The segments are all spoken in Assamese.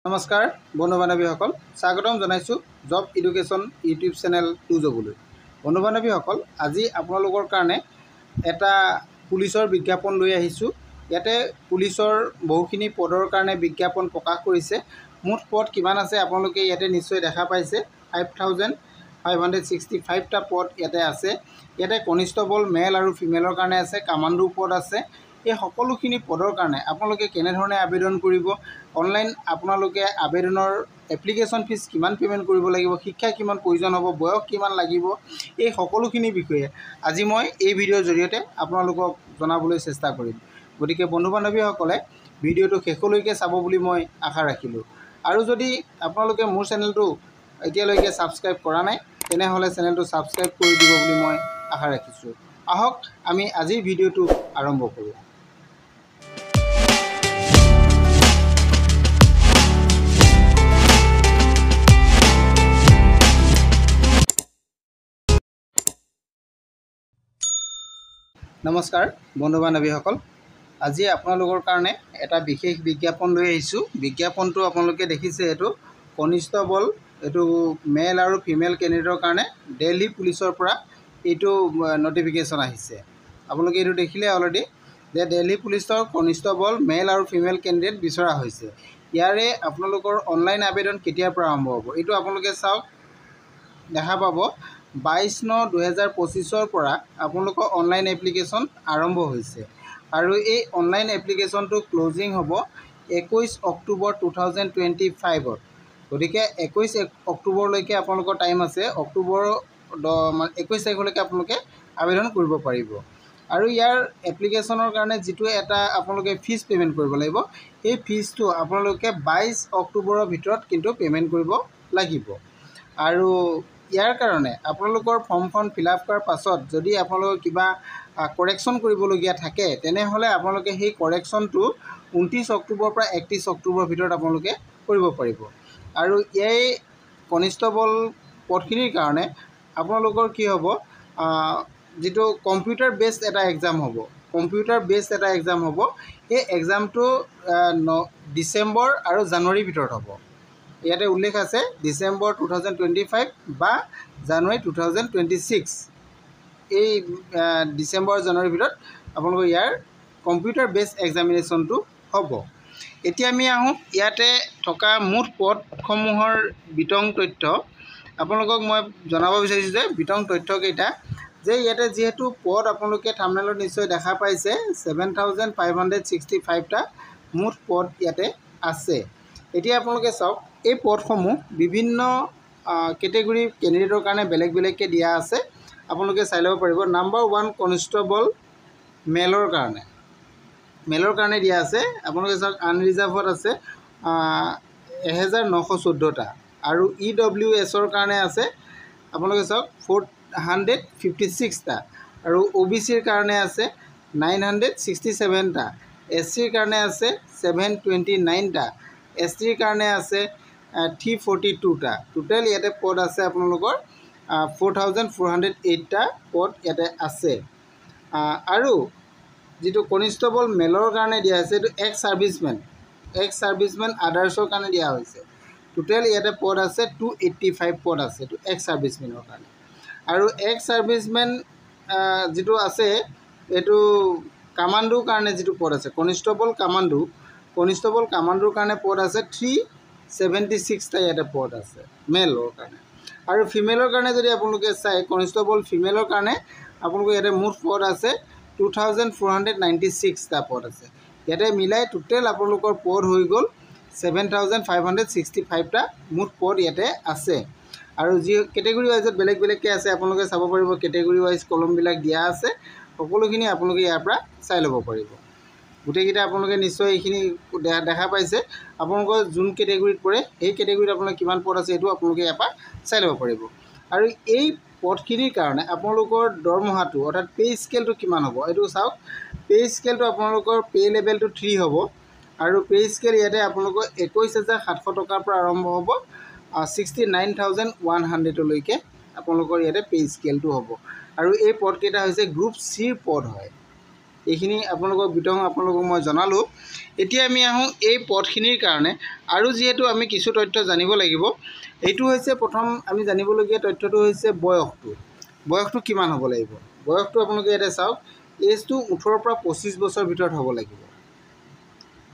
নমস্কাৰ বন্ধু বান্ধৱীসকল, স্বাগতম জনাইছোঁ job education YouTube channel to জবলৈ। বন্ধু বান্ধৱীসকল, আজি আপোনালোকৰ কাৰণে এটা পুলিচৰ বিজ্ঞাপন লৈ আহিছোঁ। ইয়াতে পুলিচৰ বহুখিনি পদৰ কাৰণে বিজ্ঞাপন প্ৰকাশ কৰিছে। মুঠ পদ কিমান আছে আপোনালোকে ইয়াতে নিশ্চয় দেখা পাইছে। 5565টা পদ ইয়াতে আছে। ইয়াতে কনিষ্টবল মেল আৰু ফিমেলৰ কাৰণে আছে, কামাণ্ডো পদ আছে। এই সকলোখিনি পদৰ কাৰণে আপোনালোকে কেনেধৰণে আবেদন কৰিব, অনলাইন আপোনালোকে আবেদনৰ এপ্লিকেশ্যন ফিজ কিমান পে'মেণ্ট কৰিব লাগিব, শিক্ষা কিমান প্ৰয়োজন হ'ব, বয়স কিমান লাগিব, এই সকলোখিনি বিষয়ে আজি মই এই ভিডিঅ'ৰ জৰিয়তে আপোনালোকক জনাবলৈ চেষ্টা কৰিম। গতিকে বন্ধু বান্ধৱীসকলে ভিডিঅ'টো শেষলৈকে চাব বুলি মই আশা ৰাখিলোঁ। আৰু যদি আপোনালোকে মোৰ চেনেলটো এতিয়ালৈকে ছাবস্ক্ৰাইব কৰা নাই, তেনেহ'লে চেনেলটো ছাবস্ক্ৰাইব কৰি দিব বুলি মই আশা ৰাখিছোঁ। আহক আমি আজিৰ ভিডিঅ'টো আৰম্ভ কৰোঁ। নমস্কাৰ বন্ধু বান্ধৱীসকল, আজি আপোনালোকৰ কাৰণে এটা বিশেষ বিজ্ঞাপন লৈ আহিছোঁ। বিজ্ঞাপনটো আপোনালোকে দেখিছে, এইটো কনিষ্টবল, এইটো মেল আৰু ফিমেল কেণ্ডিডেটৰ কাৰণে দিল্লী পুলিচৰ পৰা এইটো নটিফিকেশ্যন আহিছে। আপোনালোকে এইটো দেখিলে অলৰেডি যে দিল্লী পুলিচৰ কনিষ্টবল মেল আৰু ফিমেল কেণ্ডিডেট বিচৰা হৈছে। ইয়াৰে আপোনালোকৰ অনলাইন আবেদন কেতিয়াৰ পৰা আৰম্ভ হ'ব এইটো আপোনালোকে চাওক, দেখা পাব 22/9/2025 পৰা আপোনালোকৰ অনলাইন এপ্লিকেশ্যন আৰম্ভ হৈছে। আৰু এই অনলাইন এপ্লিকেশ্যনটো ক্লজিং হ'ব 21 অক্টোবৰ 2025। গতিকে 21 অক্টোবৰলৈকে আপোনালোকৰ টাইম আছে। অক্টোবৰ 21 তাৰিখলৈকে আপোনালোকে আবেদন কৰিব পাৰিব। আৰু ইয়াৰ এপ্লিকেশ্যনৰ কাৰণে যিটো এটা আপোনালোকে ফিজ পে'মেণ্ট কৰিব লাগিব, সেই ফিজটো আপোনালোকে 22 অক্টোবৰৰ ভিতৰত কিন্তু পে'মেণ্ট কৰিব লাগিব। আৰু ইয়াৰ কাৰণে আপোনালোকৰ ফৰ্মখন ফিল আপ কৰাৰ পাছত যদি আপোনালোকৰ কিবা কৰেকশ্যন কৰিবলগীয়া থাকে, তেনেহ'লে আপোনালোকে সেই কৰেকশ্যনটো 29 অক্টোবৰৰ পৰা 31 অক্টোবৰৰ ভিতৰত আপোনালোকে কৰিব পাৰিব। আৰু এই কনিষ্টবল পদখিনিৰ কাৰণে আপোনালোকৰ কি হ'ব, যিটো কম্পিউটাৰ বেছড এটা এক্সাম হ'ব, সেই এক্সামটো ডিচেম্বৰ আৰু জানুৱাৰীৰ ভিতৰত হ'ব। ইয়াতে উল্লেখ আছে ডিচেম্বৰ 2025 বা জানুৱাৰী 2026। এই ডিচেম্বৰ জানুৱাৰীৰ ভিতৰত আপোনালোকৰ ইয়াৰ কম্পিউটাৰ বেছড এক্সামিনেশ্যনটো হ'ব। এতিয়া আমি আহোঁ ইয়াতে থকা মুঠ পদসমূহৰ বিতং তথ্য। আপোনালোকক মই জনাব বিচাৰিছোঁ যে বিতং তথ্যকেইটা যে ইয়াতে যিহেতু পদ আপোনালোকে থাম্বনেইলত নিশ্চয় দেখা পাইছে, 7565টা মুঠ পদ ইয়াতে আছে। এতিয়া আপোনালোকে চাওক, এই পদসমূহ বিভিন্ন কেটেগৰী কেণ্ডিডেটৰ কাৰণে বেলেগ বেলেগকৈ দিয়া আছে। আপোনালোকে চাই ল'ব পাৰিব। নাম্বাৰ 1 কনিষ্টবল মেলৰ কাৰণে দিয়া আছে। আপোনালোকে চাওক, আনৰিজাৰ্ভত আছে 1914টা। আৰু EWSৰ কাৰণে আছে আপোনালোকে চাওক 456টা। আৰু OBCৰ কাৰণে আছে 967টা। SCৰ কাৰণে আছে 729টা। STৰ কাৰণে আছে 342টা। টোটেল ইয়াতে পদ আছে আপোনালোকৰ 4408টা পদ ইয়াতে আছে। আৰু যিটো কনিষ্টবল মেলৰ কাৰণে দিয়া হৈছে, এইটো এক্স ছাৰ্ভিচমেন আদাৰ্ছৰ কাৰণে দিয়া হৈছে। টোটেল ইয়াতে পদ আছে 285 পদ আছে, এইটো এক্স ছাৰ্ভিচমেনৰ কাৰণে। আৰু এক্স ছাৰ্ভিচমেন যিটো আছে, এইটো কামাণ্ডোৰ কাৰণে যিটো পদ আছে, কনিষ্টবল কামাণ্ডোৰ কাৰণে পদ আছে 376টা ইয়াতে পদ আছে মেলৰ কাৰণে। আৰু ফিমেলৰ কাৰণে যদি আপোনালোকে চাই, কনিষ্টবল ফিমেলৰ কাৰণে আপোনালোকৰ ইয়াতে মুঠ পদ আছে 2496টা পদ আছে। ইয়াতে মিলাই টোটেল আপোনালোকৰ পদ হৈ গ'ল 7565টা মুঠ পদ ইয়াতে আছে। আৰু যি কেটেগৰী ৱাইজত বেলেগ বেলেগকৈ আছে, আপোনালোকে চাব পাৰিব। কেটেগৰী ৱাইজ কলমবিলাক দিয়া আছে, সকলোখিনি আপোনালোকে ইয়াৰ পৰা চাই ল'ব পাৰিব। গোটেইকেইটা আপোনালোকে নিশ্চয় এইখিনি দেখা পাইছে। আপোনালোকৰ যোন কেটেগৰীত পৰে সেই কেটেগৰীত আপোনালোকে কিমান পদ আছে এইটো আপোনালোকে ইয়াৰ পৰা চাই ল'ব পাৰিব। আৰু এই পদখিনিৰ কাৰণে আপোনালোকৰ দৰমহাটো অৰ্থাৎ পে' স্কেলটো কিমান হ'ব এইটো চাওক। পে' স্কেলটো আপোনালোকৰ পে' লেভেলটো 3 হ'ব। আৰু পে' স্কেল ইয়াতে আপোনালোকৰ 21,700 টকাৰ পৰা আৰম্ভ হ'ব 69,100লৈকে আপোনালোকৰ ইয়াতে পে' স্কেলটো হ'ব। আৰু এই পদকেইটা হৈছে গ্ৰুপ চিৰ পদ হয়। এইখিনি আপোনালোকক বিতং আপোনালোকক মই জনালোঁ। এতিয়া আমি আহোঁ এই পদখিনিৰ কাৰণে আৰু যিহেতু আমি কিছু তথ্য জানিব লাগিব। এইটো হৈছে প্ৰথম আমি জানিবলগীয়া তথ্যটো হৈছে বয়সটো কিমান হ'ব লাগিব। বয়সটো আপোনালোকে ইয়াতে চাওক, এজটো 18 পৰা 25 বছৰ ভিতৰত হ'ব লাগিব।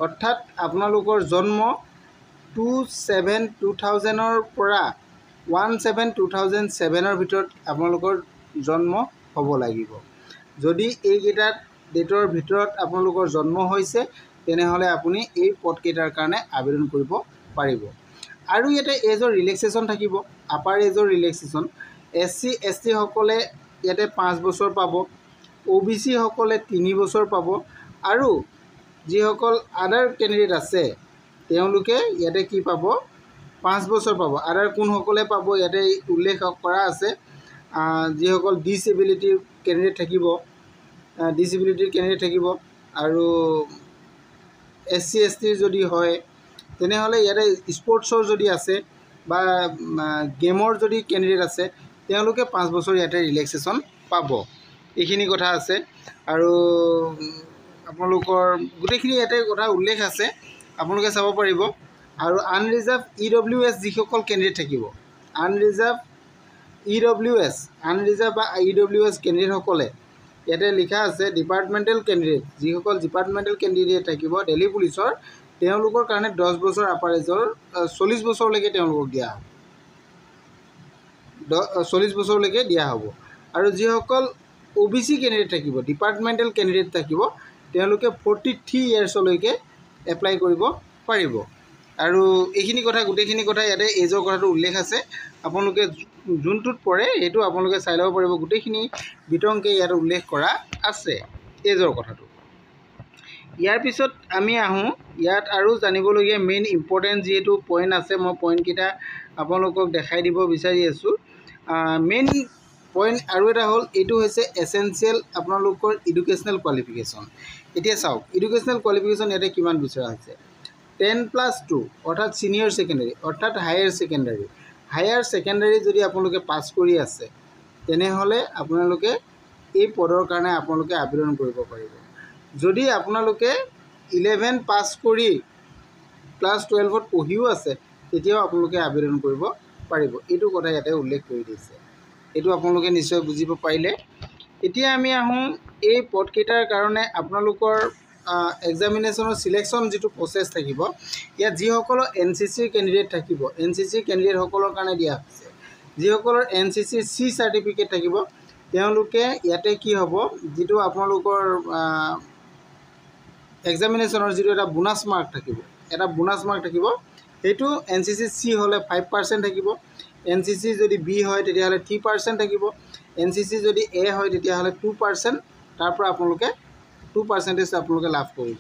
অৰ্থাৎ আপোনালোকৰ জন্ম 27-2000 পৰা 17-2007 ভিতৰত আপোনালোকৰ জন্ম হ'ব লাগিব। যদি এইকেইটা ডেটৰ ভিতৰত আপোনালোকৰ জন্ম হৈছে তেনেহ'লে আপুনি এই পদকেইটাৰ কাৰণে আবেদন কৰিব পাৰিব। আৰু ইয়াতে এজৰ ৰিলেক্সেশ্যন থাকিব, আপাৰ এজৰ ৰিলেক্সেশ্যন। SC ST সকলে ইয়াতে 5 বছৰ পাব, OBC সকলে 3 বছৰ পাব, আৰু যিসকল আদাৰ কেণ্ডিডেট আছে তেওঁলোকে ইয়াতে কি পাব, 5 বছৰ পাব। আদাৰ কোনসকলে পাব ইয়াতে উল্লেখ কৰা আছে, যিসকল ডিচেবিলিটিৰ কেণ্ডিডেট থাকিব, আৰু SC ST যদি হয় তেনেহ'লে ইয়াতে স্পৰ্টছৰ যদি আছে বা গেমৰ যদি কেণ্ডিডেট আছে তেওঁলোকে 5 বছৰ ইয়াতে ৰিলেক্সেশ্যন পাব। এইখিনি কথা আছে আৰু আপোনালোকৰ গোটেইখিনি ইয়াতে কথা উল্লেখ আছে, আপোনালোকে চাব পাৰিব। আৰু আনৰিজাৰ্ভ EWS যিসকল কেণ্ডিডেট থাকিব, আনৰিজাৰ্ভ বা EWS কেণ্ডিডেটসকলে ইয়াতে লিখা আছে ডিপাৰ্টমেণ্টেল কেণ্ডিডেট, যিসকল ডিপাৰ্টমেণ্টেল কেণ্ডিডেট থাকিব দিল্লী পুলিচৰ তেওঁলোকৰ কাৰণে 10 বছৰ আপাৰ এজৰ 40 বছৰলৈকে তেওঁলোকক দিয়া হ'ব, 40 বছৰলৈকে দিয়া হ'ব। আৰু যিসকল OBC কেণ্ডিডেট থাকিব, ডিপাৰ্টমেণ্টেল কেণ্ডিডেট থাকিব, তেওঁলোকে 43 ইয়াৰ্ছলৈকে এপ্লাই কৰিব পাৰিব। আৰু এইখিনি কথা গোটেইখিনি কথা ইয়াতে এজৰ কথাটো উল্লেখ আছে, আপোনালোকে যোনটোত পৰে সেইটো আপোনালোকে চাই ল'ব পাৰিব। গোটেইখিনি বিতংকৈ ইয়াত উল্লেখ কৰা আছে এজৰ কথাটো। ইয়াৰ পিছত আমি আহোঁ, ইয়াত আৰু জানিবলগীয়া মেইন ইম্পৰ্টেণ্ট যিহেতু পইণ্ট আছে, মই পইণ্টকেইটা আপোনালোকক দেখাই দিব বিচাৰি আছোঁ। মেইন পইণ্ট আৰু এটা হ'ল, এইটো হৈছে এছেঞ্চিয়েল আপোনালোকৰ এডুকেশ্যনেল কোৱালিফিকেশ্যন। এতিয়া চাওক, এডুকেশ্যনেল কোৱালিফিকেশ্যন ইয়াতে কিমান বিচৰা হৈছে, 10+2 অৰ্থাৎ ছিনিয়ৰ ছেকেণ্ডেৰী অৰ্থাৎ হায়াৰ ছেকেণ্ডেৰী যদি আপোনালোকে পাছ কৰি আছে তেনেহ'লে আপোনালোকে এই পদৰ কাৰণে আপোনালোকে আবেদন কৰিব পাৰিব। যদি আপোনালোকে 11 পাছ কৰি ক্লাছ 12ত পঢ়িও আছে তেতিয়াও আপোনালোকে আবেদন কৰিব পাৰিব। এইটো কথা ইয়াতে উল্লেখ কৰি দিছে, এইটো আপোনালোকে নিশ্চয় বুজিব পাৰিলে। এতিয়া আমি আহোঁ এই পদকেইটাৰ কাৰণে আপোনালোকৰ এক্সামিনেশ্যনৰ চিলেকশ্যন যিটো প্ৰচেছ থাকিব, ইয়াত যিসকলৰ NCC কেণ্ডিডেট থাকিব, NCC কেণ্ডিডেটসকলৰ কাৰণে দিয়া হৈছে। যিসকলৰ NCC C চাৰ্টিফিকেট থাকিব তেওঁলোকে ইয়াতে কি হ'ব, যিটো আপোনালোকৰ এক্সামিনেশ্যনৰ যিটো এটা বোনাছ মাৰ্ক থাকিব, সেইটো NCC C হ'লে 5% থাকিব, NCC যদি B হয় তেতিয়াহ'লে 3% থাকিব, NCC যদি A হয় তেতিয়াহ'লে 2%, তাৰ পৰা আপোনালোকে 2% আপোনালোকে লাভ কৰিব।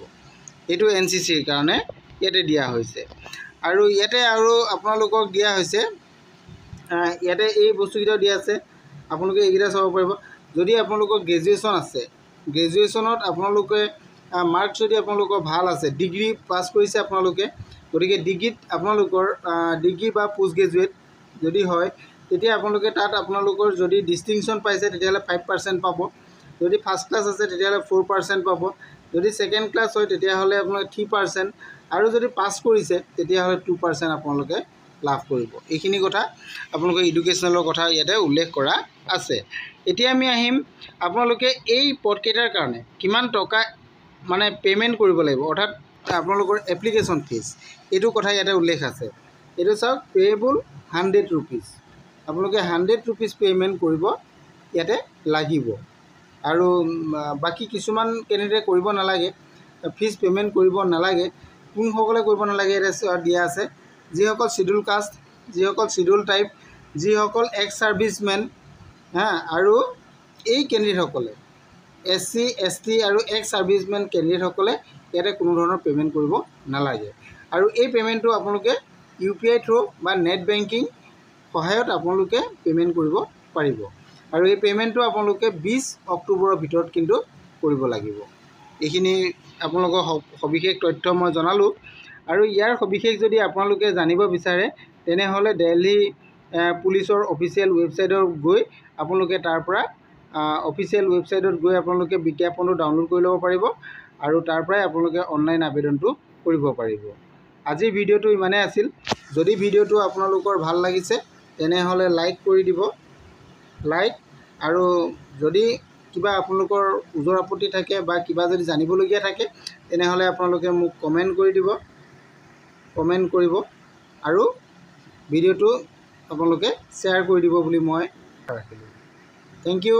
এইটো NCCৰ কাৰণে ইয়াতে দিয়া হৈছে। আৰু ইয়াতে আৰু আপোনালোকক দিয়া হৈছে, ইয়াতে এই বস্তুকেইটাও দিয়া আছে, আপোনালোকে এইকেইটা চাব পাৰিব। যদি আপোনালোকৰ গ্ৰেজুৱেশ্যন আছে, গ্ৰেজুৱেশ্যনত আপোনালোকে মাৰ্কছ যদি আপোনালোকৰ ভাল আছে, ডিগ্ৰী পাছ কৰিছে আপোনালোকে, গতিকে ডিগ্ৰীত আপোনালোকৰ ডিগ্ৰী বা পোষ্ট গ্ৰেজুৱেট যদি হয় তেতিয়া আপোনালোকে তাত আপোনালোকৰ যদি ডিষ্টিংশ্যন পাইছে তেতিয়াহ'লে 5% পাব, যদি ফাৰ্ষ্ট ক্লাছ আছে তেতিয়াহ'লে 4% পাব, যদি ছেকেণ্ড ক্লাছ হয় তেতিয়াহ'লে আপোনালোকে 3%, আৰু যদি পাছ কৰিছে তেতিয়াহ'লে 2% আপোনালোকে লাভ কৰিব। এইখিনি কথা আপোনালোকে এডুকেশ্যনেলৰ কথা ইয়াতে উল্লেখ কৰা আছে। এতিয়া আমি আহিম আপোনালোকে এই পদকেইটাৰ কাৰণে কিমান টকা মানে পে'মেণ্ট কৰিব লাগিব, অৰ্থাৎ আপোনালোকৰ এপ্লিকেশ্যন ফিজ, এইটো কথা ইয়াতে উল্লেখ আছে। এইটো চাওক, পে'বল 100 rupees, আপোনালোকে 100 rupees পে'মেণ্ট কৰিব ইয়াতে লাগিব। আৰু বাকী কিছুমান কেনেদৰে কৰিব নালাগে, ফিজ পে'মেণ্ট কৰিব নালাগে। কোনসকলে কৰিব নালাগে ইয়াতে দিয়া আছে, যিসকল শিডিউল কাষ্ট, যিসকল শিডিউল টাইপ, যিসকল এক্স ছাৰ্ভিচমেন, আৰু এই কেণ্ডিডেটসকলে SC ST আৰু এক্স ছাৰ্ভিচমেন কেণ্ডিডেটসকলে ইয়াতে কোনো ধৰণৰ পে'মেণ্ট কৰিব নালাগে। আৰু এই পে'মেণ্টটো আপোনালোকে UPI থ্ৰু বা নেট বেংকিং সহায়ত আপোনালোকে পে'মেণ্ট কৰিব পাৰিব। আৰু এই পে'মেণ্টটো আপোনালোকে 20 অক্টোবৰৰ ভিতৰত কিন্তু কৰিব লাগিব। এইখিনি আপোনালোকৰ সবিশেষ তথ্য মই জনালোঁ। আৰু ইয়াৰ সবিশেষ যদি আপোনালোকে জানিব বিচাৰে তেনেহ'লে দিল্লী পুলিচৰ অফিচিয়েল ৱেবছাইটত গৈ আপোনালোকে তাৰ পৰা অফিচিয়েল ৱেবছাইটত গৈ আপোনালোকে বিজ্ঞাপনটো ডাউনলোড কৰি ল'ব পাৰিব আৰু তাৰ পৰাই আপোনালোকে অনলাইন আবেদনটো কৰিব পাৰিব। আজিৰ ভিডিঅ'টো ইমানেই আছিল। যদি ভিডিঅ'টো আপোনালোকৰ ভাল লাগিছে তেনেহ'লে লাইক কৰি দিব, লাইক। আৰু যদি কিবা আপোনালোকৰ ওজৰ আপত্তি থাকে বা কিবা যদি জানিবলগীয়া থাকে তেনেহ'লে আপোনালোকে মোক কমেণ্ট কৰি দিব, কমেণ্ট কৰিব আৰু ভিডিঅ'টো আপোনালোকে শ্বেয়াৰ কৰি দিব বুলি মই ৰাখিলোঁ। Thank U.